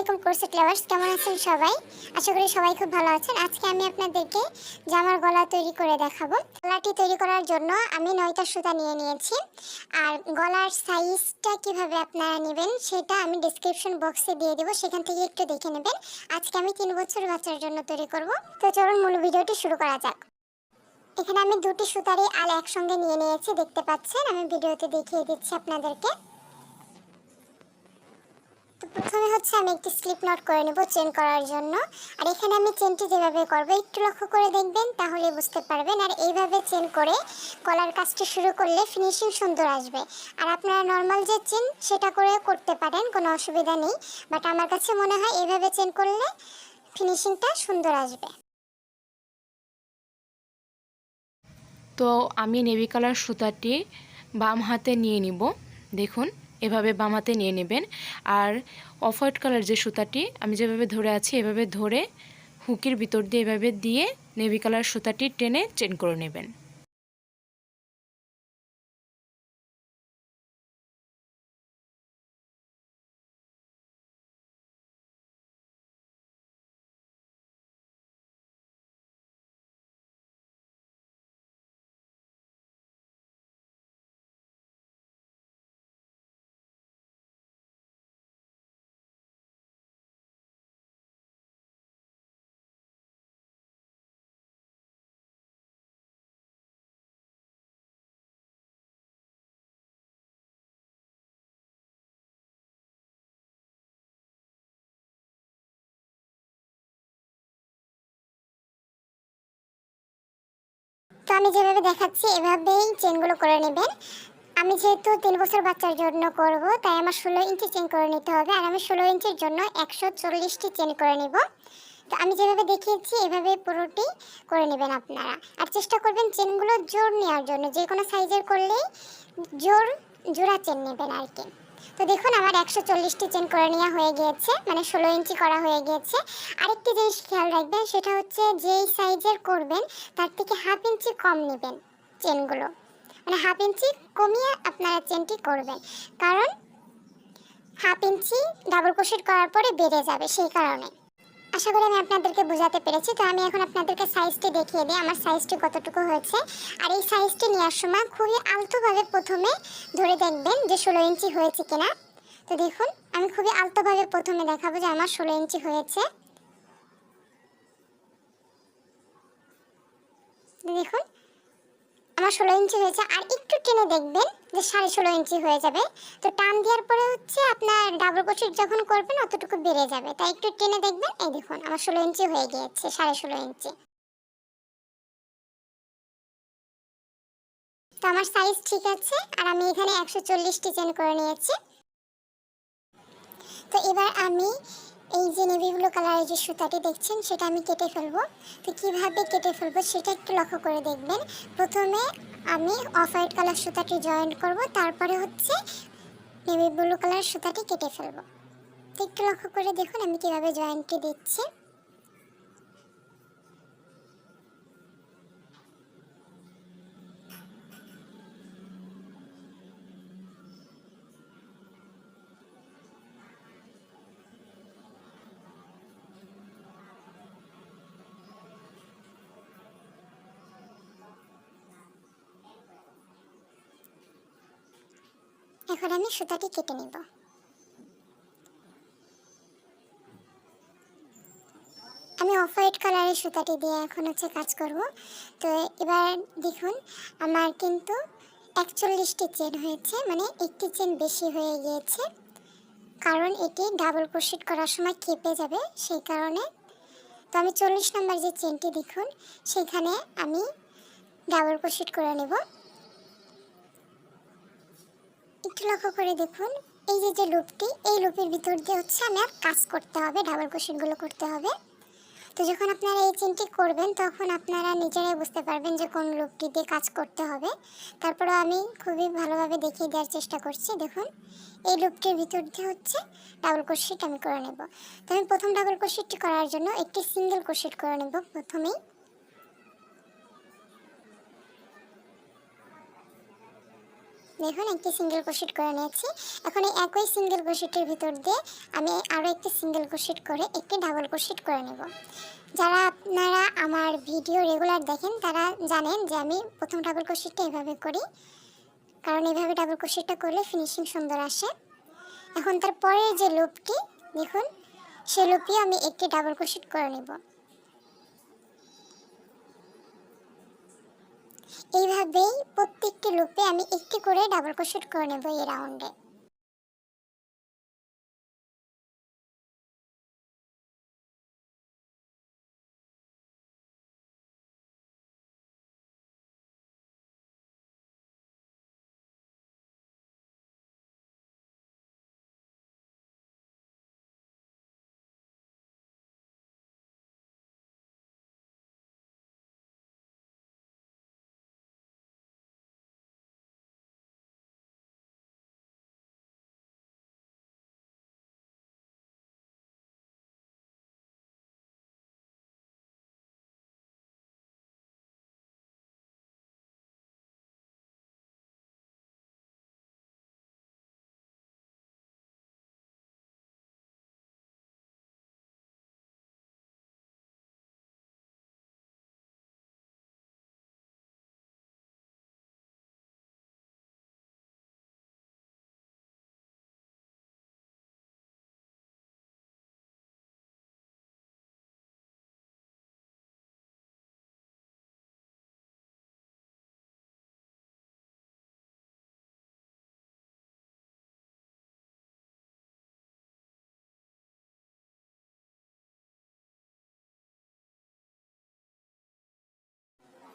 আলাইকুম corset lovers, কেমন আছেন সবাই? আশা করি সবাই খুব ভালো আছেন। আজকে আমি আপনাদেরকে জামার গলা তৈরি করে দেখাবো। গলাটি তৈরি করার জন্য আমি 9টা সুতা নিয়ে নিয়েছি। আর গলার সাইজটা কিভাবে আপনারা নেবেন সেটা আমি ডেসক্রিপশন বক্সে দিয়ে দেবো, সেখান থেকে একটু দেখে নেবেন। আজকে আমি 3 বছর বাচ্চার জন্য তৈরি করব। তো চলুন মূল ভিডিওটি শুরু করা যাক। এখানে আমি 2টি সুতারই আল একসঙ্গে নিয়ে নিয়েছি, দেখতে পাচ্ছেন। আমি ভিডিওতে দেখিয়ে দিচ্ছি আপনাদেরকে। প্রথমে হচ্ছে আমি একটি স্লিপ নট করে নেব চেন করার জন্য। আর এখানে আমি চেনটি যেভাবে করব একটু লক্ষ্য করে দেখবেন, তাহলে বুঝতে পারবেন। আর এইভাবে চেন করে গলার কাজটি শুরু করলে ফিনিশিং সুন্দর আসবে। আর আপনারা নর্মাল যে চেন সেটা করে করতে পারেন, কোনো অসুবিধা নেই। বাট আমার কাছে মনে হয় এইভাবে চেন করলে ফিনিশিংটা সুন্দর আসবে। তো আমি নেভি কালার সুতাটি বাম হাতে নিয়ে নিব। দেখুন, এভাবে বাম হাতে নিয়ে নেবেন। আর অফ হোয়াইট কালার যে সুতাটি আমি যেভাবে ধরে আছি এভাবে ধরে হুকের ভিতর দিয়ে এভাবে দিয়ে নেভি কালার সুতাটি টেনে চেন করে নেবেন। তো আমি যেভাবে দেখাচ্ছি এভাবেই চেনগুলো করে নেবেন। আমি যেহেতু 3 বছর বাচ্চার জন্য করব, তাই আমার 16 ইঞ্চি চেন করে নিতে হবে। আর আমি 16 ইঞ্চির জন্য 140টি চেন করে নেব। তো আমি যেভাবে দেখিয়েছি এভাবে পুরোটি করে নেবেন আপনারা। আর চেষ্টা করবেন চেনগুলো জোর নেওয়ার জন্য, যে কোনো সাইজের করলেই জোড়া চেন নেবেন আর কি। তো দেখুন, আমার 140টি চেন করে নেওয়া হয়ে গিয়েছে, মানে 16 ইঞ্চি করা হয়ে গিয়েছে। আরেকটি জিনিস খেয়াল রাখবেন, সেটা হচ্ছে যেই সাইজের করবেন তার থেকে হাফ ইঞ্চি কম নেবেন চেনগুলো, মানে হাফ ইঞ্চি কমিয়ে আপনারা চেনটি করবেন। কারণ হাফ ইঞ্চি ডাবল ক্রোশেট করার পরে বেড়ে যাবে, সেই কারণে। আশা করি আমি আপনাদেরকে বোঝাতে পেরেছি। তো আমি এখন আপনাদেরকে সাইজটি দেখিয়ে দিই, আমার সাইজটি কতটুকু হয়েছে। আর এই সাইজটি নেওয়ার সময় খুবই আলতোভাবে প্রথমে ধরে দেখবেন যে 16 ইঞ্চি হয়েছে কিনা। তো দেখুন, আমি খুবই আলতোভাবে প্রথমে দেখাবো যে আমার 16 ইঞ্চি হয়েছে। দেখুন, আমার 16 ইঞ্চি হয়েছে। আর একটু টেনে দেখবেন যে 16.5 ইঞ্চি হয়ে যাবে। তো টান দেওয়ার পরে হচ্ছে আপনার ডাবল ক্রোশেট যখন করবেন অতটুকু বেড়ে যাবে, তাই একটু টেনে দেখবেন। এই দেখুন, আমার 16 ইঞ্চি হয়ে গিয়েছে, 16.5 ইঞ্চি। তো আমার সাইজ ঠিক আছে। আর আমি এখানে 140টি চেন করে নিয়েছি। তো এবার আমি এই যে নেভি ব্লু কালারের যে সুতাটি দেখছেন সেটা আমি কেটে ফেলবো। তো কিভাবে কেটে ফেলবো সেটা একটু লক্ষ্য করে দেখবেন। প্রথমে আমি অফ হোয়াইট কালার সুতাটি জয়েন করব, তারপরে হচ্ছে নেভি ব্লু কালার সুতাটি কেটে ফেলবো। তো একটু লক্ষ্য করে দেখুন আমি কিভাবে জয়েন্টটি দিচ্ছি। এখন আমি সুতাটি কেটে নেব। আমি অফ হোয়াইট কালারের সুতাটি দিয়ে এখন হচ্ছে কাজ করব। তো এবার দেখুন, আমার কিন্তু 41টি চেন হয়েছে, মানে একটি চেন বেশি হয়ে গিয়েছে। কারণ এটি ডাবল ক্রোশেট করার সময় কেঁপে যাবে, সেই কারণে। তো আমি 40 নম্বর যে চেনটি দেখুন সেখানে আমি ডাবল ক্রোশেট করে নেব। একটু লক্ষ্য করে দেখুন, এই যে লুপটি, এই লুপের ভিতর দিয়ে হচ্ছে আমার কাজ করতে হবে, ডাবল ক্রোশেটগুলো করতে হবে। তো যখন আপনারা এই চেনটি করবেন তখন আপনারা নিজেরাই বুঝতে পারবেন যে কোন লুপটি দিয়ে কাজ করতে হবে। তারপরে আমি খুবই ভালোভাবে দেখিয়ে দেওয়ার চেষ্টা করছি। দেখুন, এই লুপটির ভিতর দিয়ে হচ্ছে ডাবল ক্রোশেট আমি করে নেব। তো আমি প্রথম ডাবল ক্রোশেটটি করার জন্য একটি সিঙ্গেল ক্রোশেট করে নেব প্রথমেই। দেখুন একটি সিঙ্গেল ক্রোশেট করে নিয়েছি। এখন এই একই সিঙ্গেল ক্রোশেটের ভিতর দিয়ে আমি আরও একটি সিঙ্গেল ক্রোশেট করে একটি ডাবল ক্রোশেট করে নেব। যারা আপনারা আমার ভিডিও রেগুলার দেখেন তারা জানেন যে আমি প্রথম ডাবল ক্রোশেটটা এভাবে করি, কারণ এইভাবে ডাবল ক্রোশেটটা করলে ফিনিশিং সুন্দর আসে। এখন তারপরের যে লুপটি দেখুন, সেই লুপে আমি একটি ডাবল ক্রোশেট করে নেব। এইভাবেই প্রত্যেকটি লুপে আমি একটি করে ডাবল ক্রোশেট করে নেব এই রাউন্ডে।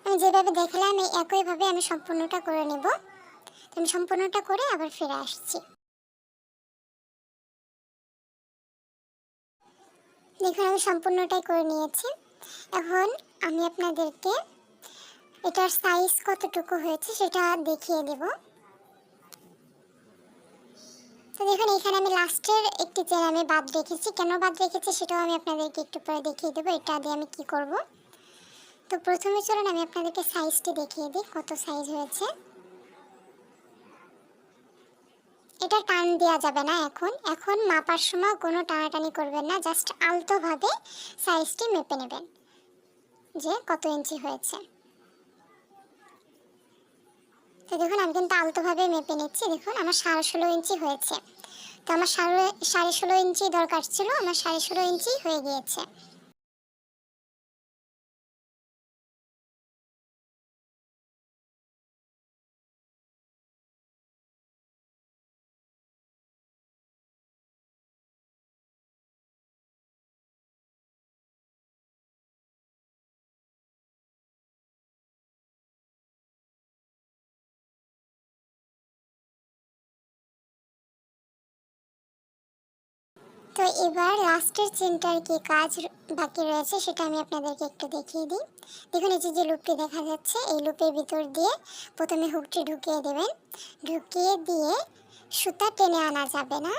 আমি যেভাবে দেখালাম এই একইভাবে আমি সম্পূর্ণটা করে নেব। আমি সম্পূর্ণটা করে আবার ফিরে আসছি। দেখুন আমি সম্পূর্ণটাই করে নিয়েছি। এখন আমি আপনাদেরকে এটার সাইজ কতটুকু হয়েছে সেটা দেখিয়ে দেব। তো দেখুন এখানে আমি লাস্টের একটি চেন আমি বাদ রেখেছি। কেন বাদ রেখেছি সেটাও আমি আপনাদেরকে একটু পরে দেখিয়ে দেবো এটা দিয়ে আমি কি করব। তো প্রথমে চলুন আমি আপনাদেরকে সাইজটি দেখিয়ে দিই কত সাইজ হয়েছে। এটা টান দেওয়া যাবে না, এখন মাপার সময় কোনো টানাটানি করবেন না, জাস্ট আলতোভাবে সাইজটি মেপে নেবেন যে কত ইঞ্চি হয়েছে। তো দেখুন আমি কিন্তু আলতোভাবে মেপে নিচ্ছি। দেখুন আমার 16.5 ইঞ্চি হয়েছে। তো আমার 16.5 ইঞ্চি দরকার ছিল, আমার 16.5 ইঞ্চি হয়ে গিয়েছে। তো এবার লাস্টের চেনটার কি কাজ বাকি রয়েছে সেটা আমি আপনাদেরকে একটু দেখিয়ে দিই। দেখুন এই যে লুপটি দেখা যাচ্ছে, এই লুপের ভিতর দিয়ে প্রথমে হুকটি ঢুকিয়ে দেবেন। ঢুকিয়ে দিয়ে সুতা টেনে আনা যাবে না।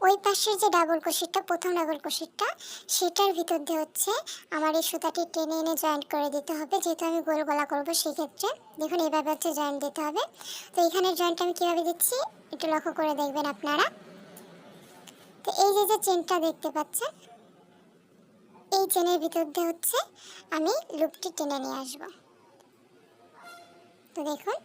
ওই পাশের যে ডাবল ক্রোশেটটা, প্রথম ডাবল ক্রোশেটটা, সেটার ভিতর দিয়ে হচ্ছে আমার এই সুতাটি টেনে এনে জয়েন্ট করে দিতে হবে। যেহেতু আমি গোল গলা করবো সেক্ষেত্রে দেখুন এইভাবে হচ্ছে জয়েন্ট দিতে হবে। তো এখানে জয়েন্ট আমি কীভাবে দিচ্ছি একটু লক্ষ্য করে দেখবেন আপনারা। তো এই যে চেনটা দেখতে পাচ্ছেন, এই চেনের ভিতর দিয়ে হচ্ছে আমি লুপটি টেনে নিয়ে আসব। তো দেখুন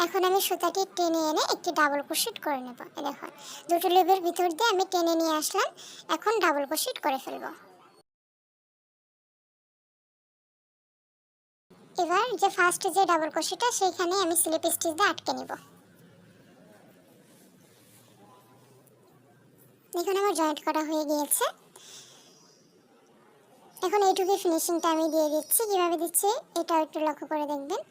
এখন আমি সুতাটি টেনে এনে একটি ডাবল ক্রোশেট করে নেব। দেখুন দুটো লুপের ভিতর দিয়ে আমি টেনে নিয়ে আসলাম, এখন ডাবল ক্রোশেট করে ফেলব। এবার যে ফার্স্ট যে ডাবল ক্রোশেটটা সেইখানে আমি স্লিপ স্টিচ দিয়ে আটকে নিব। দেখুন আমার জয়েন্ট করা হয়ে গিয়েছে। এখন এইটুকু ফিনিশিংটা আমি দিয়ে দিচ্ছি। কিভাবে দিচ্ছি এটা একটু লক্ষ্য করে দেখবেন।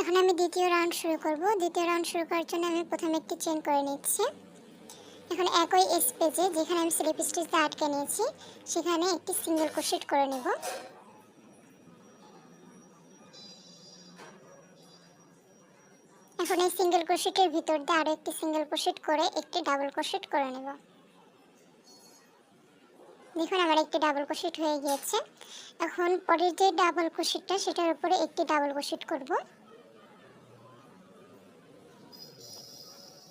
এখন আমি দ্বিতীয় রাউন্ড শুরু করব। দ্বিতীয় রাউন্ড শুরু করার জন্য আমি প্রথমে একটি চেন করে নিচ্ছি। এখন একই স্পেসে যেখানে আমি স্লিপ স্টিচ দিয়ে আটকে নিয়েছি সেখানে একটি সিঙ্গেল ক্রোশেট করে নেব। এখন এই সিঙ্গেল ক্রোশেটের ভিতর দিয়ে আরো একটি সিঙ্গেল ক্রোশেট করে একটি ডাবল ক্রোশেট করে নেব। দেখুন আমার একটি ডাবল ক্রোশেট হয়ে গিয়েছে। এখন পরের যে ডাবল ক্রোশেটটা সেটার উপরে একটি ডাবল ক্রোশেট করব।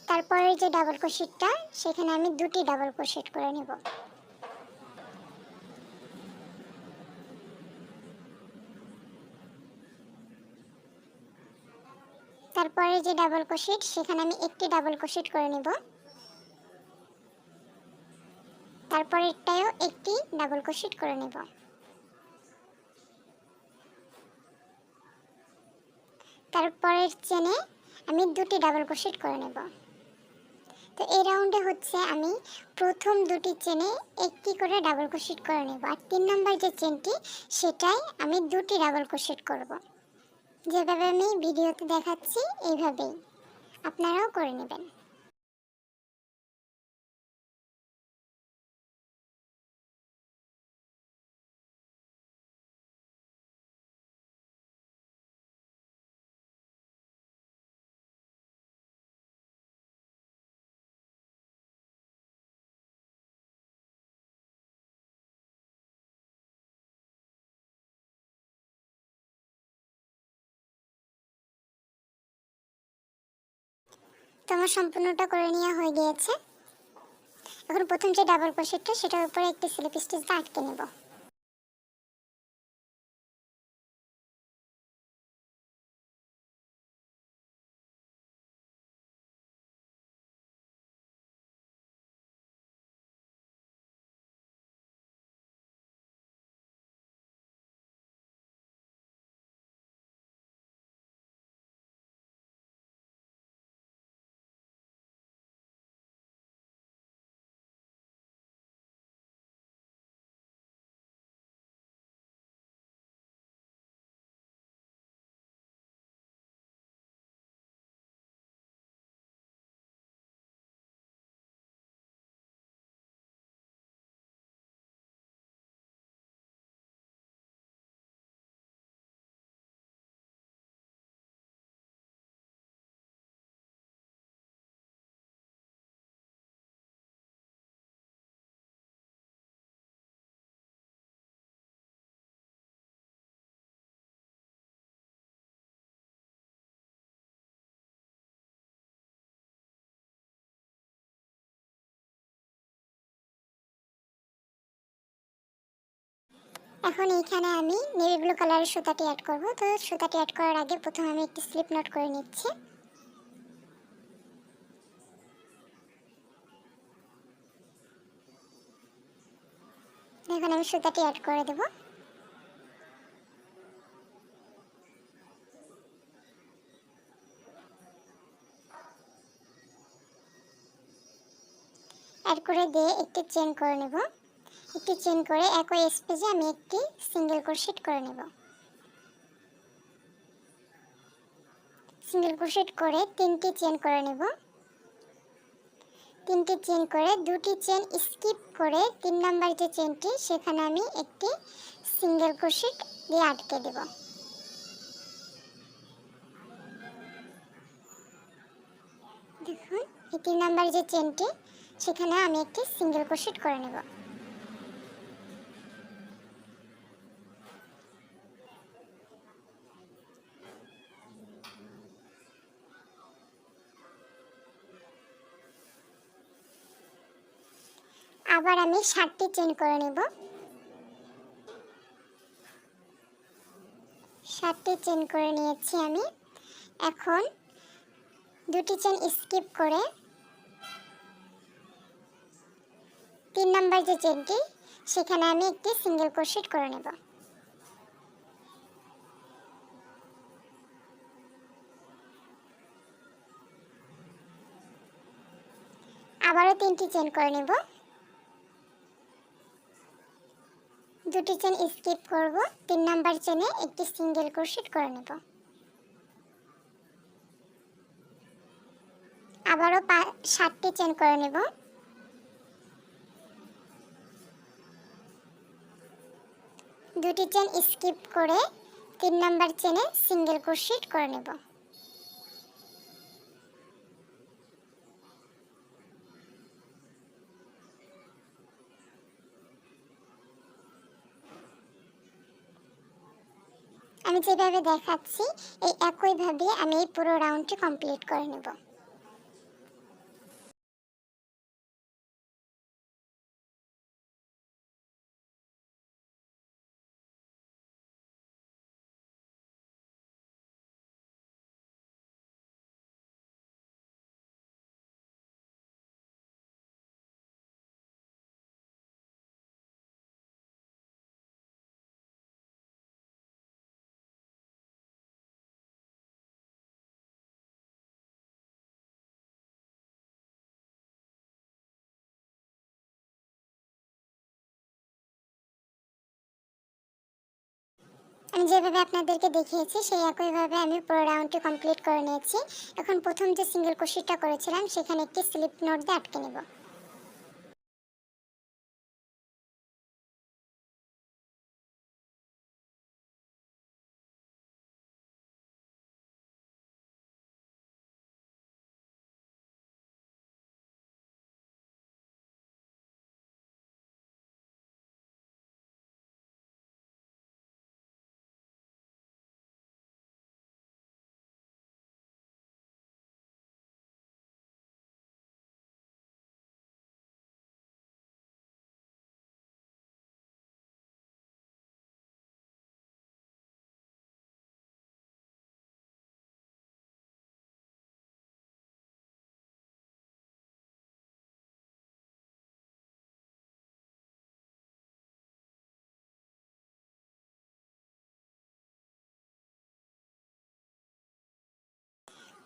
তারপরে যে ডাবল ক্রোশেটটা সেখানে আমি দুটি ডাবল ক্রোশেট করে নেব। তারপরে যে ডাবল ক্রোশেট সেখানে আমি একটি ডাবল ক্রোশেট করে নেব। তারপরেরটাও একটি ডাবল ক্রোশেট করে নেব। তারপরের চেনে আমি দুটি ডাবল ক্রোশেট করে নেব। তো এই রাউন্ডে হচ্ছে আমি প্রথম দুটি চেনে একটি করে ডাবল ক্রোশেট করে নেব, আর 3 নম্বর যে চেনটি সেটাই আমি দুটি ডাবল ক্রোশেট করব। যেভাবে আমি ভিডিওতে দেখাচ্ছি এইভাবেই আপনারাও করে নেবেন। তো আমার সম্পূর্ণটা করে নেওয়া হয়ে গিয়েছে। এখন প্রথম যে ডাবল ক্রোশেটটা সেটার উপরে একটি স্লিপ স্টিচ দিয়ে আটকে নেব। এখন এইখানে আমি নেভি ব্লু কালারের সুতাটি অ্যাড করব। তো সুতাটি অ্যাড করার আগে প্রথমে আমি একটি স্লিপ নট করে নিচ্ছি। এখন আমি সুতাটি অ্যাড করে দেব। অ্যাড করে দিয়ে একটি চেন করে নেব। একটি চেন করে একই স্পেসে আমি একটি সিঙ্গেল ক্রোশেট করে নেব। সিঙ্গেল ক্রোশেট করে তিনটি চেন করে নেব। তিনটি চেন করে দুটি চেন স্কিপ করে 3 নম্বর যে চেনটি সেখানে আমি একটি সিঙ্গেল ক্রোশেট দিয়ে আটকে দেব। দেখুন এই 3 নম্বর যে চেনটি সেখানে আমি একটি সিঙ্গেল ক্রোশেট করে নেব। আবার আমি 7টি চেন করে নেব। 7টি চেন করে নিয়েছি আমি। এখন দুটি চেন স্কিপ করে 3 নম্বর যে চেনটি সেখানে আমি একটি সিঙ্গেল ক্রোশেট করে নেব। আবারও 3টি চেন করে নেব। দুটি চেন স্কিপ করব, 3 নাম্বার চেনে একটি সিঙ্গেল ক্রোশেট করে নেব। আবারও 7টি চেন করে নেব। দুটি চেন স্কিপ করে 3 নাম্বার চেনে সিঙ্গেল ক্রোশেট করে নেব। আমি যেভাবে দেখাচ্ছি এই একইভাবে আমি এই পুরো রাউন্ডটি কমপ্লিট করে নেব। আমি যেভাবে আপনাদেরকে দেখিয়েছি সেই একইভাবে আমি পুরো রাউন্ডটি কমপ্লিট করে নিয়েছি। এখন প্রথম যে সিঙ্গেল ক্রোশেটটা করেছিলাম সেখানে একটি স্লিপ নোট দিয়ে আটকে নেব।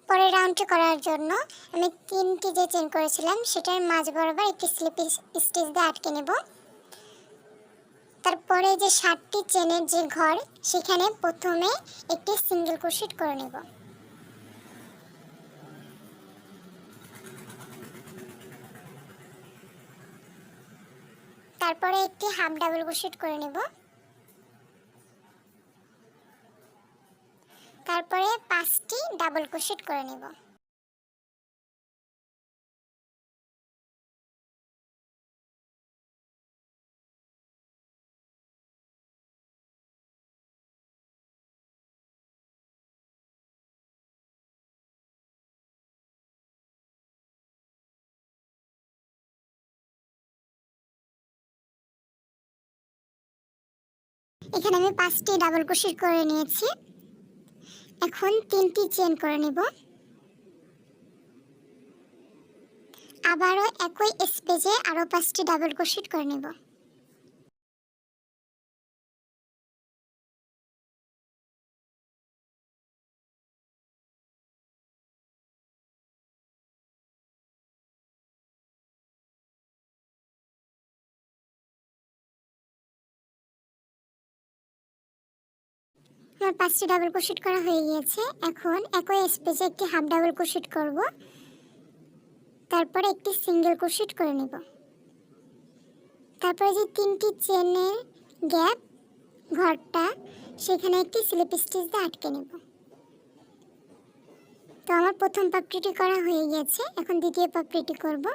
পরের রাউন্ডটি করার জন্য আমি 3টি যে চেন করেছিলাম সেটার মাঝ বরাবর একটি স্লিপ স্টিচ দিয়ে আটকে নেব। তারপরে যে 7টি চেনের যে ঘর সেখানে প্রথমে একটি সিঙ্গেল ক্রোশেট করে নেব। তারপরে একটি হাফ ডাবল ক্রোশেট করে নেব। তারপরে 5টি ডাবল ক্রোশেট করে নেব। এখানে আমি 5টি ডাবল ক্রোশেট করে নিয়েছি। এখন 3টি চেন করে নেব। আবারও একই স্পেসে আরো 5টি ডাবল ক্রোশেট করে নেব। আমার 5টি ডাবল ক্রোশেট করা হয়ে গিয়েছে। এখন একই স্পেসে একটি হাফ ডাবল ক্রোশেট করব। তারপরে একটি সিঙ্গেল ক্রোশেট করে নেব। তারপরে যে 3টি চেনের গ্যাপ ঘরটা সেখানে একটি স্লিপ স্টিচ দিয়ে আটকে নেব। তো আমার প্রথম পাপড়িটি করা হয়ে গেছে। এখন দ্বিতীয় পাপড়িটি করব।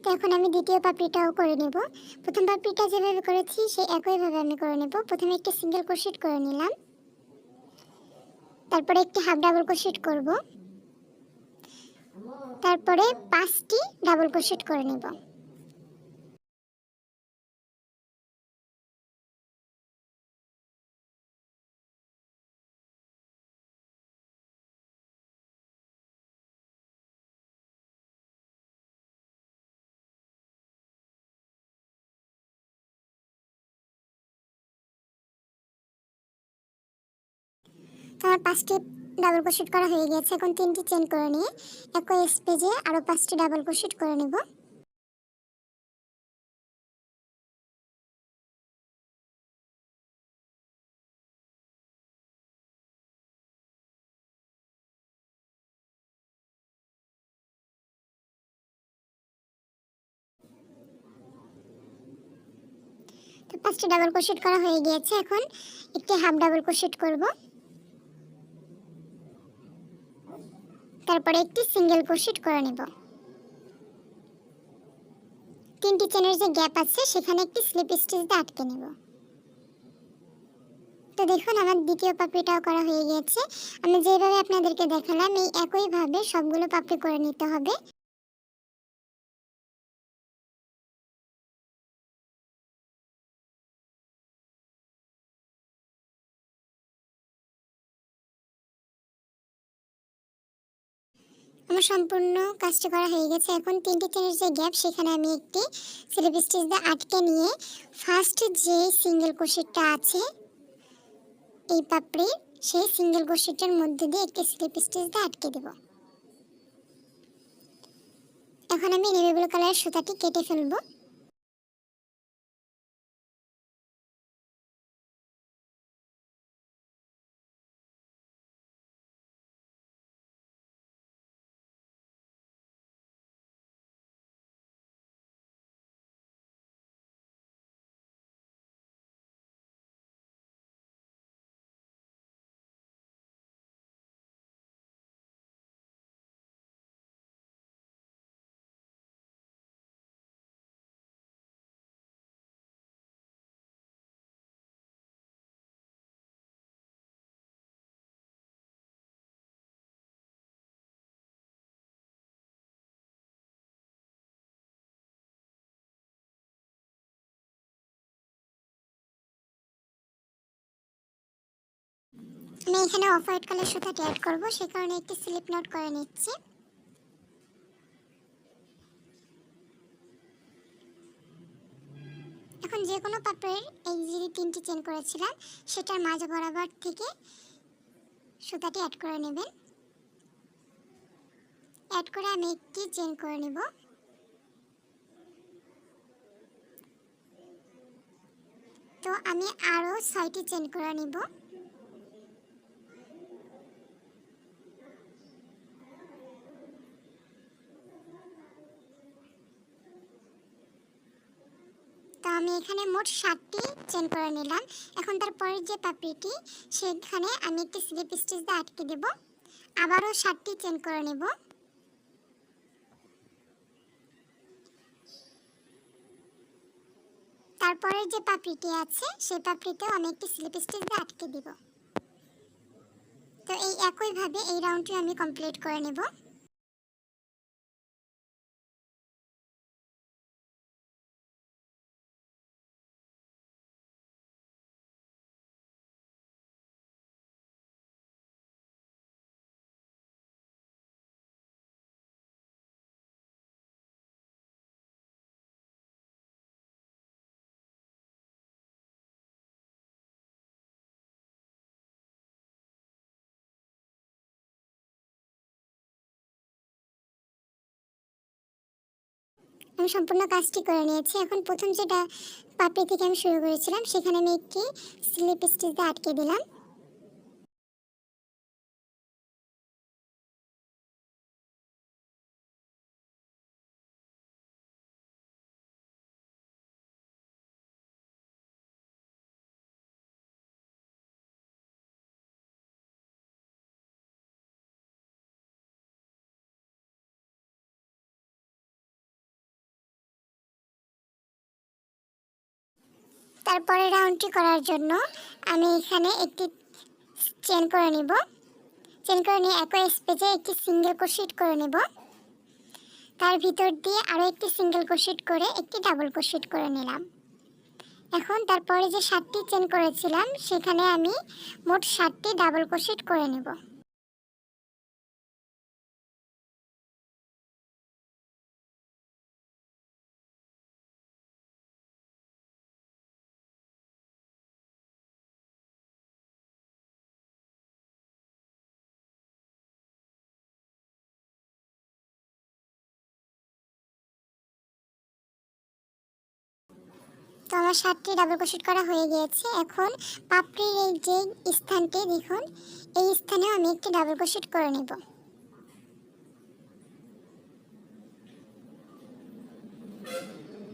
তো এখন আমি দ্বিতীয় পাপড়িটাও করে নেব। প্রথম পাপড়িটা যেভাবে করেছি সেই একইভাবে আমি করে নেব। প্রথমে একটি সিঙ্গেল ক্রোশেট করে নিলাম। তারপরে একটি হাফ ডাবল ক্রোশেট করব। তারপরে 5টি ডাবল ক্রোশেট করে নেব। তো আমার 5টি ডাবল ক্রোশেট করা হয়ে গেছে। এখন 3টি চেন করে নিয়ে একই স্পেসে আরো 5টি ডাবল ক্রোশেট করে নেব। 5টি ডাবল ক্রোশেট করা হয়ে গিয়েছে। এখন একটি হাফ ডাবল ক্রোশেট করব, তারপরে একটি সিঙ্গেল ক্রোশেট করে নেব। 3টি চেনের যে গ্যাপ আছে সেখানে একটি স্লিপ স্টিচ দিয়ে আটকে নেব। তো দেখুন আমার দ্বিতীয় পাপড়িটাও করা হয়ে গিয়েছে। আমি যেভাবে আপনাদেরকে দেখালাম এই একইভাবে সবগুলো পাপড়ি করে নিতে হবে। আমার সম্পূর্ণ কাজটা করা হয়ে গেছে। এখন 3টি চেনের যে গ্যাপ সেখানে আমি একটি স্লিপ স্টিচ দিয়ে আটকে নিয়ে ফার্স্ট যে সিঙ্গেল ক্রোশেটটা আছে এই পাপড়ির সেই সিঙ্গেল ক্রোশেটের মধ্যে দিয়ে একটি স্লিপ স্টিচ দিয়ে আটকে দেব। এখন আমি নেভি ব্লু কালারের সুতাটি কেটে ফেলবো। আমি এখানে অফ হোয়াইট কালার সুতাটি অ্যাড করব, সেই কারণে একটি স্লিপ নট করে নিচ্ছি। এখন যে কোনো পাপড়ির এই যে 3টি চেন করেছিলাম সেটার মাঝ বরাবর থেকে সুতাটি অ্যাড করে নেবেন। অ্যাড করে আমি একটি চেন করে নেব। তো আমি আরও 6টি চেন করে নেব। তো আমি এখানে মোট 7টি চেন করে নিলাম। এখন তারপরের যে পাপড়িটি সেখানে আমি একটি স্লিপ স্টিচ দিয়ে আটকে দেব। আবারও 7টি চেন করে নেব। তারপরের যে পাপড়িটি আছে সেই পাপড়িতেও আমি একটি স্লিপ স্টিচ দিয়ে আটকে দেব। তো এই একইভাবে এই রাউন্ডটি আমি কমপ্লিট করে নেব। আমি সম্পূর্ণ কাজটি করে নিয়েছি। এখন প্রথম যেটা পাপড়ি থেকে আমি শুরু করেছিলাম সেখানে আমি একটি স্লিপ স্টিচ দিয়ে আটকে দিলাম। তারপরে রাউন্ডটি করার জন্য আমি এখানে একটি চেন করে নিব। চেন করে নিয়ে একই স্পেসে একটি সিঙ্গেল ক্রোশেট করে নেব। তার ভিতর দিয়ে আরও একটি সিঙ্গেল ক্রোশেট করে একটি ডাবল ক্রোশেট করে নিলাম। এখন তারপরে যে 7টি চেন করেছিলাম সেখানে আমি মোট 7টি ডাবল ক্রোশেট করে নেব। তো আমার 7টি ডাবল ক্রোশেট করা হয়ে গিয়েছে। এখন পাপড়ির এই যে স্থানটি দেখুন এই স্থানেও আমি একটি ডাবল ক্রোশেট করে নেব।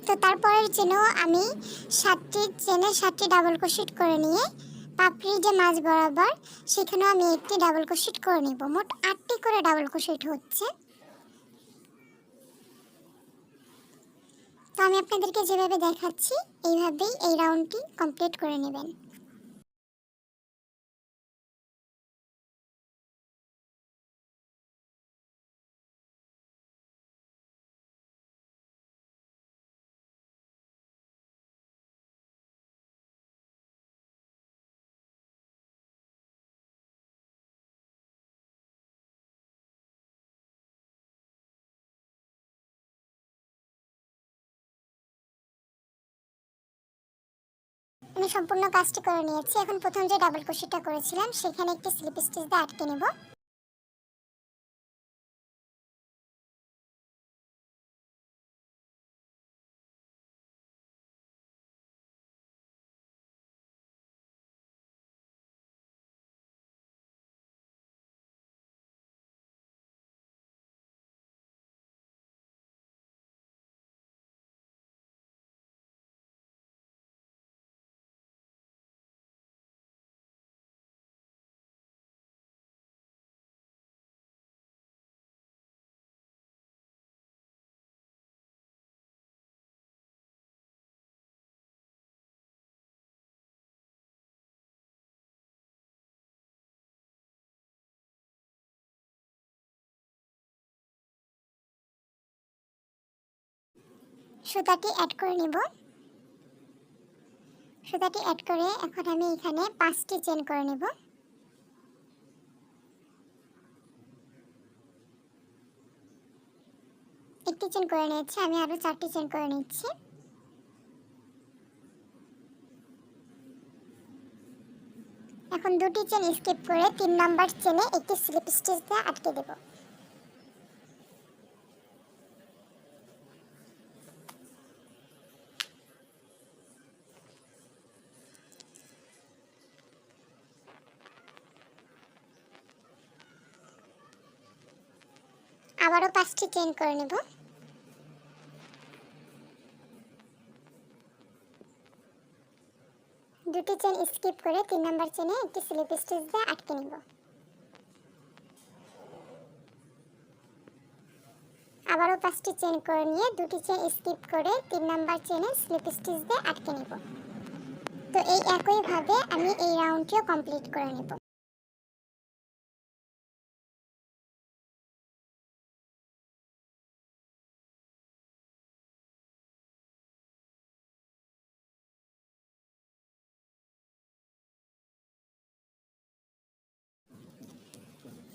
তো তারপরের চেনও আমি 7টি চেনে 7টি ডাবল ক্রোশেট করে নিয়ে পাপড়ি যে মাঝ বরাবর সেখানেও আমি একটি ডাবল ক্রোশেট করে নিব। মোট 8টি করে ডাবল ক্রোশেট হচ্ছে। তো আমি আপনাদেরকে যেভাবে দেখাচ্ছি এইভাবেই এই রাউন্ডটি কমপ্লিট করে নেবেন। আমি সম্পূর্ণ কাজটি করে নিয়েছি। এখন প্রথম যে ডাবল ক্রোশেটটা করেছিলাম সেখানে একটি স্লিপ স্টিচ দিয়ে আটকে নেব। সুতাটি অ্যাড করে নেব। সুতাটি অ্যাড করে এখন আমি এখানে 5টি চেন করে নেব। একটি চেন করে নিয়েছি, আমি আরো 4টি চেন করে নিচ্ছি। এখন 2টি চেন স্কিপ করে 3 নাম্বার চেনে একটি স্লিপ স্টিচ দিয়ে আটকে দেব। আবারও 5টি চেন করে নেব। দুটি চেন স্কিপ করে 3 নাম্বার চেনে একটি স্লিপ স্টিচ দিয়ে আটকে নেব। আবারও 5টি চেন করে নিয়ে দুটি চেন স্কিপ করে 3 নাম্বার চেনে স্লিপ স্টিচ দিয়ে আটকে নেব। তো এই একইভাবে আমি এই রাউন্ডটিও কমপ্লিট করে নেব।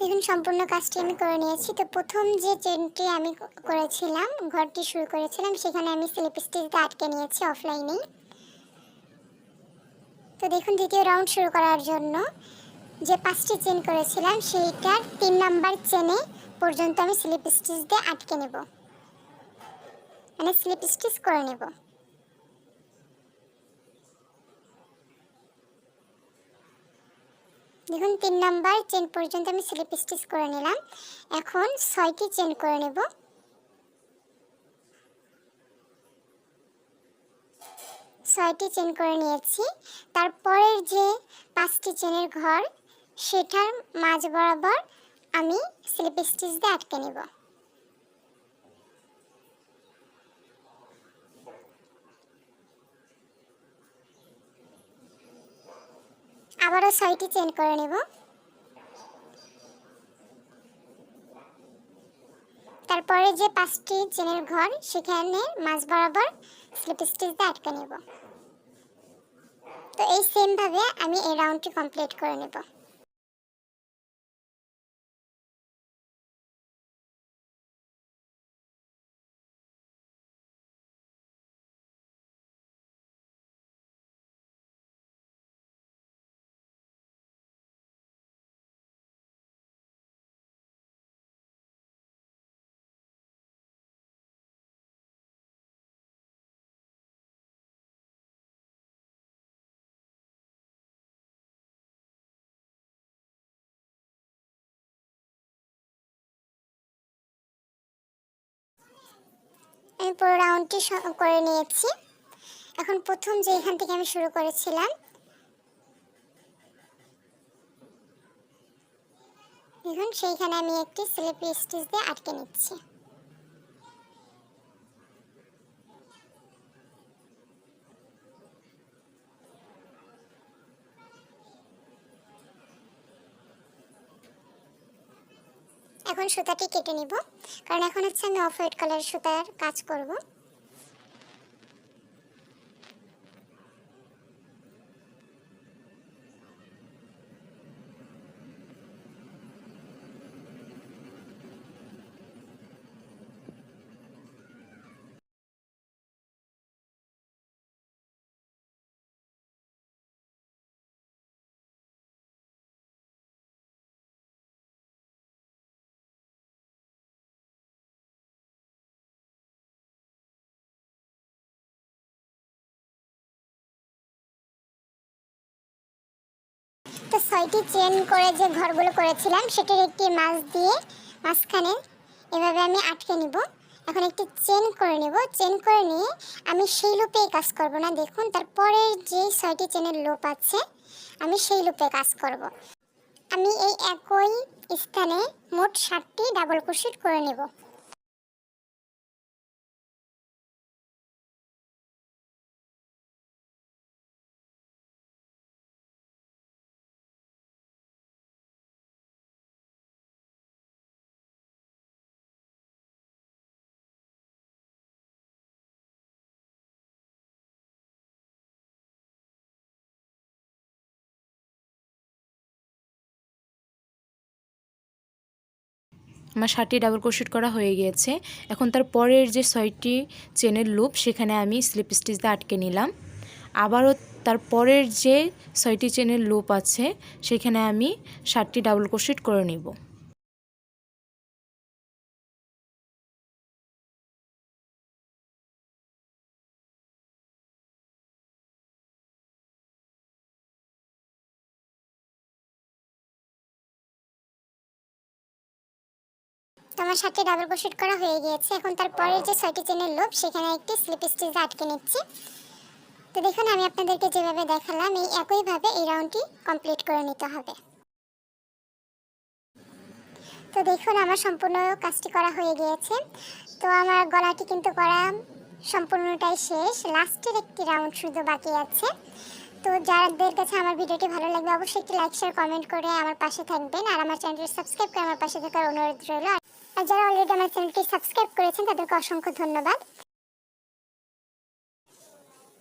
এখন সম্পূর্ণ কাজটি আমি করে নিয়েছি। তো প্রথম যে চেনটি আমি করেছিলাম, ঘরটি শুরু করেছিলাম, সেখানে আমি স্লিপ স্টিচ দিয়ে আটকে নিয়েছি অফলাইনেই। তো দেখুন দ্বিতীয় রাউন্ড শুরু করার জন্য যে 5টি চেন করেছিলাম সেইটার 3 নাম্বার চেনে পর্যন্ত আমি স্লিপ স্টিচ দিয়ে আটকে নেব, মানে স্লিপ স্টিচ করে নেব। দেখুন 3 নাম্বার চেন পর্যন্ত আমি স্লিপ স্টিচ করে নিলাম। এখন 6টি চেন করে নেব। 6টি চেন করে নিয়েছি। তারপরের যে 5টি চেনের ঘর সেটার মাঝ বরাবর আমি স্লিপ স্টিচ দিয়ে আটকে নেব। আবারও 6টি চেন করে নেব। তারপরে যে 5টি চেনের ঘর সেখানে মাঝ বরাবর স্লিপ স্টিচ দিয়ে আটকে নেব। তো এই সেম ভাবে আমি এই রাউন্ডটি কমপ্লিট করে নেব। আমি পুরো রাউন্ডটি করে নিয়েছি। এখন প্রথম যে এখান থেকে আমি শুরু করেছিলাম, দেখুন সেইখানে আমি একটি স্লিপি স্টিচ দিয়ে আটকে নিচ্ছি। এখন সুতাটি কেটে নিব, কারণ এখন হচ্ছে আমি অফ হোয়াইট কালারের সুতার কাজ করব। তো 6টি চেন করে যে ঘরগুলো করেছিলাম সেটার একটি মাঝখানে এভাবে আমি আটকে নিব। এখন একটি চেন করে নেব। চেন করে নিয়ে আমি সেই লুপেই কাজ করব না, দেখুন তারপরের যে 6টি চেনের লুপ আছে আমি সেই লুপে কাজ করব। আমি এই একই স্থানে মোট 7টি ডাবল ক্রোশেট করে নেব। আমার 7টি ডাবল ক্রোশেট করা হয়ে গিয়েছে। এখন তার পরের যে 6টি চেনের লুপ সেখানে আমি স্লিপ স্টিচ দিয়ে আটকে নিলাম। আবারও তার পরের যে 6টি চেনের লুপ আছে সেখানে আমি 7টি ডাবল ক্রোশেট করে নেব। তো আমার 7টি ডাবল ক্রোশেট করা হয়ে গিয়েছে। এখন তারপরের যে 6টি চেনের লুপ সেখানে একটি স্লিপ স্টিচ দিয়ে আটকে নিচ্ছি। তো দেখুন আমি আপনাদেরকে যেভাবে দেখালাম এই একইভাবে এই রাউন্ডটি কমপ্লিট করে নিতে হবে। তো দেখুন আমার সম্পূর্ণ কাজটি করা হয়ে গিয়েছে। তো আমার গলাটি কিন্তু করা সম্পূর্ণটাই শেষ, লাস্টের একটি রাউন্ড শুধু বাকি আছে। তো যাদের কাছে আমার ভিডিওটি ভালো লাগবে অবশ্যই একটি লাইক শেয়ার কমেন্ট করে আমার পাশে থাকবেন, আর আমার চ্যানেলটি সাবস্ক্রাইব করে আমার পাশে থাকার অনুরোধ রইল। আর যারা অলরেডি আমার চ্যানেলটি সাবস্ক্রাইব করেছেন তাদেরকে অসংখ্য ধন্যবাদ।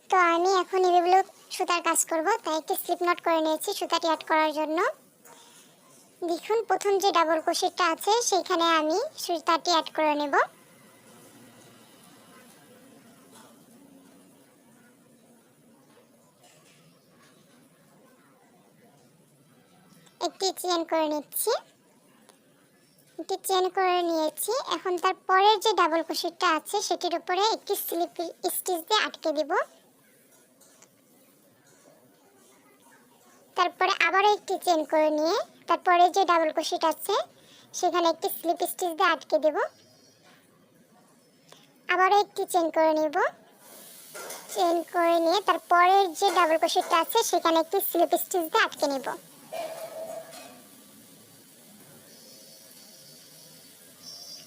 তো আমি এখন এগুলো সুতার কাজ করব, তাই একটি স্লিপ নট করে নিয়েছি সুতাটি অ্যাড করার জন্য। দেখুন প্রথম যে ডাবল ক্রোশেটটা আছে সেইখানে আমি সুতাটি অ্যাড করে নেব। একটি চেন করে নিচ্ছি, একটি চেন করে নিয়েছি। এখন তার পরের যে ডাবল ক্রোশেটটা আছে সেটির উপরে একটি স্লিপ স্টিচ দিয়ে আটকে দিব। তারপরে আবারও একটি চেন করে নিয়ে তারপরে যে ডাবল ক্রোশেট আছে সেখানে একটি স্লিপ স্টিচ দিয়ে আটকে দেব। আবারও একটি চেন করে নেব, চেন করে নিয়ে তারপরের যে ডাবল ক্রোশেটটা আছে সেখানে একটি স্লিপ স্টিচ দিয়ে আটকে নেব।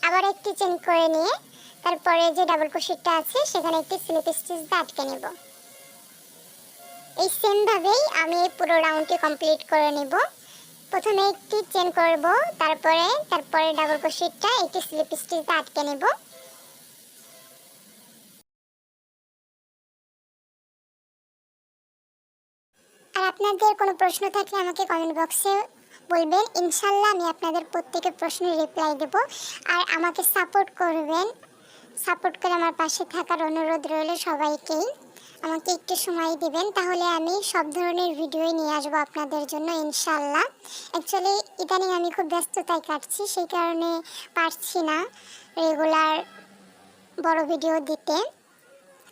আবার একটি চেন করে নিয়ে তারপরে যে ডাবল ক্রোশেটটা আছে সেখানে একটি স্লিপ স্টিচ দিয়ে আটকে নেব। এই সেম ভাবেই আমি পুরো রাউন্ডটি কমপ্লিট করে নেব। প্রথমে একটি চেন করব, তারপরে ডাবল ক্রোশেটটা একটি স্লিপ স্টিচ দিয়ে আটকে নেব। আর আপনাদের কোনো প্রশ্ন থাকলে আমাকে কমেন্ট বক্সে বলবেন, ইনশাল্লাহ আমি আপনাদের প্রত্যেকের প্রশ্নের রিপ্লাই দেব। আর আমাকে সাপোর্ট করবেন, সাপোর্ট করে আমার পাশে থাকার অনুরোধ রইল সবাইকেই। আমাকে একটু সময় দিবেন, তাহলে আমি সব ধরনের ভিডিওই নিয়ে আসবো আপনাদের জন্য ইনশাল্লাহ। অ্যাকচুয়ালি ইদানিং আমি খুব ব্যস্ততায় কাটছি, সেই কারণে পারছি না রেগুলার বড় ভিডিও দিতে,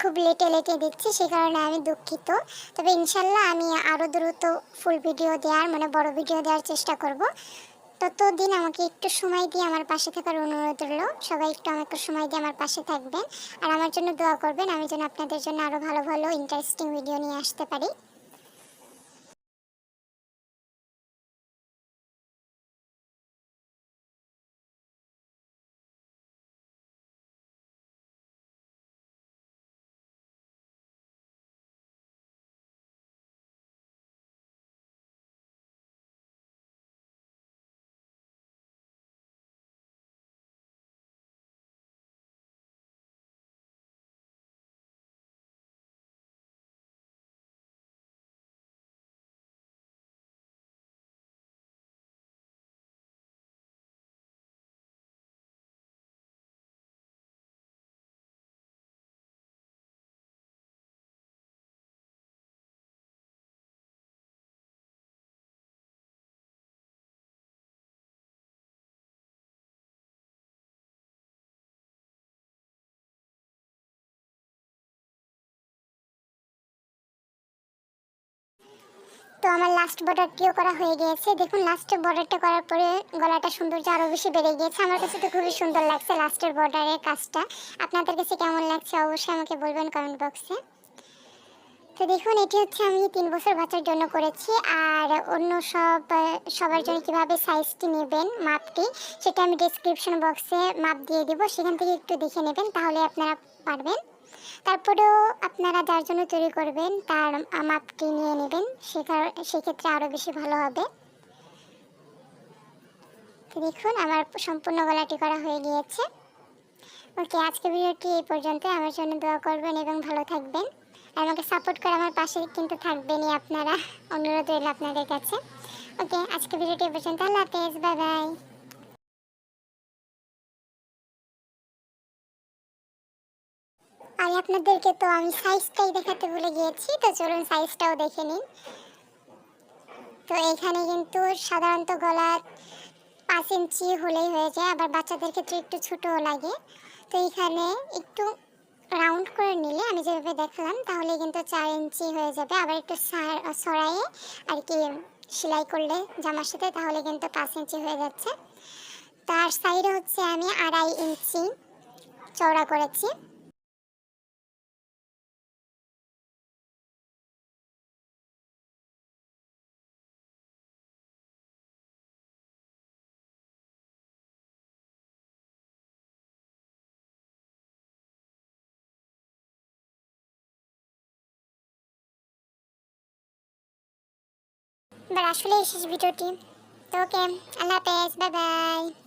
খুব লেটে দিচ্ছি, সে কারণে আমি দুঃখিত। তবে ইনশাল্লাহ আমি আরও দ্রুত ফুল ভিডিও দেওয়ার বড় ভিডিও দেওয়ার চেষ্টা করব। ততদিন আমাকে একটু সময় দিয়ে আমার পাশে থাকার অনুরোধ রইল। সবাই একটু আমাকে সময় দিয়ে আমার পাশে থাকবেন আর আমার জন্য দোয়া করবেন, আমি যেন আপনাদের জন্য আরও ভালো ভালো ইন্টারেস্টিং ভিডিও নিয়ে আসতে পারি। তো আমার লাস্ট বর্ডারটিও করা হয়ে গিয়েছে। দেখুন লাস্টের বর্ডারটা করার পরে গলাটা সৌন্দর্য আরও বেশি বেড়ে গিয়েছে। আমার কাছে তো খুবই সুন্দর লাগছে লাস্টের বর্ডারের কাজটা। আপনাদের কাছে কেমন লাগছে অবশ্যই আমাকে বলবেন কমেন্ট বক্সে। তো দেখুন এটি হচ্ছে আমি 3 বছর বাচ্চার জন্য করেছি। আর অন্য সবার জন্য কীভাবে সাইজটি নেবেন মাপটি, সেটা আমি ডেসক্রিপশন বক্সে মাপ দিয়ে দিব, সেখান থেকে একটু দেখে নেবেন, তাহলে আপনারা পারবেন। তারপরেও আপনারা যার জন্য তৈরি করবেন তার মাপটি নিয়ে নেবেন, সেক্ষেত্রে আরও বেশি ভালো হবে। তো দেখুন আমার সম্পূর্ণ গলাটি করা হয়ে গিয়েছে। ওকে, আজকে ভিডিওটি এই পর্যন্ত। আমার জন্য দোয়া করবেন এবং ভালো থাকবেন। আর আমাকে সাপোর্ট করে আমার পাশে কিন্তু থাকবেনই আপনারা, অনুরোধ রইল আপনাদের কাছে। ওকে, আজকে ভিডিওটি এই পর্যন্ত। আল্লাহ হাফেজ, বাই বাই। আর আপনাদেরকে তো আমি সাইজটাই দেখাতে ভুলে গিয়েছি, তো চলুন সাইজটাও দেখে নিন। তো এখানে কিন্তু সাধারণত গলা 5 ইঞ্চি হলেই হয়ে যায়, আবার বাচ্চাদের ক্ষেত্রে একটু ছোটও লাগে। তো এখানে একটু রাউন্ড করে নিলে আমি যেভাবে দেখালাম তাহলে কিন্তু 4 ইঞ্চি হয়ে যাবে। আবার একটু সরাইয়ে আর কি সেলাই করলে জামার সাথে তাহলে কিন্তু 5 ইঞ্চি হয়ে যাচ্ছে। তার সাইডে হচ্ছে আমি 2.5 ইঞ্চি চওড়া করেছি। এবার আসলে শেষ ভিডিওটি। তো ওকে, আল্লাহ হাফেজ, বাই বাই।